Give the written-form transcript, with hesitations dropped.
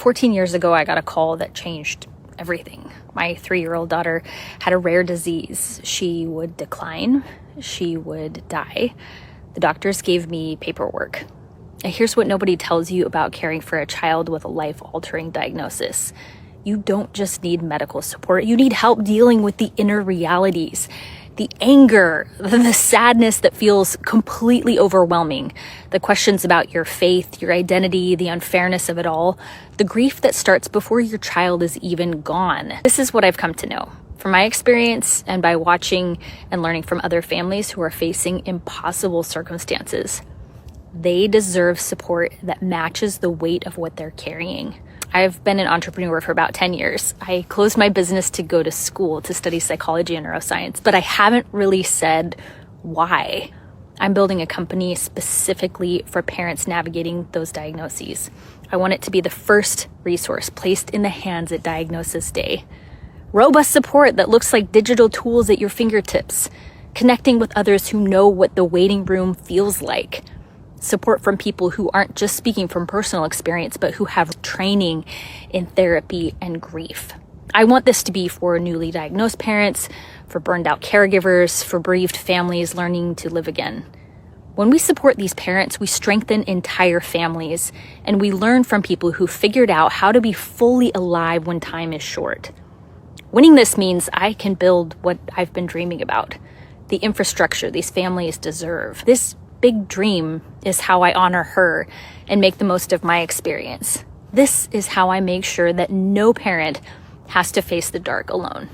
14 years ago, I got a call that changed everything. My 3-year-old daughter had a rare disease. She would decline. She would die. The doctors gave me paperwork. And here's what nobody tells you about caring for a child with a life-altering diagnosis. You don't just need medical support. You need help dealing with the inner realities, the anger, the sadness that feels completely overwhelming, the questions about your faith, your identity, the unfairness of it all, the grief that starts before your child is even gone. This is what I've come to know from my experience and by watching and learning from other families who are facing impossible circumstances. They deserve support that matches the weight of what they're carrying. I've been an entrepreneur for about 10 years. I closed my business to go to school to study psychology and neuroscience, but I haven't really said why. I'm building a company specifically for parents navigating those diagnoses. I want it to be the first resource placed in the hands at Diagnosis Day. Robust support that looks like digital tools at your fingertips, connecting with others who know what the waiting room feels like. Support from people who aren't just speaking from personal experience, but who have training in therapy and grief. I want this to be for newly diagnosed parents, for burned out caregivers, for bereaved families learning to live again. When we support these parents, we strengthen entire families, and we learn from people who figured out how to be fully alive when time is short. Winning this means I can build what I've been dreaming about, the infrastructure these families deserve. This big dream is how I honor her and make the most of my experience. This is how I make sure that no parent has to face the dark alone.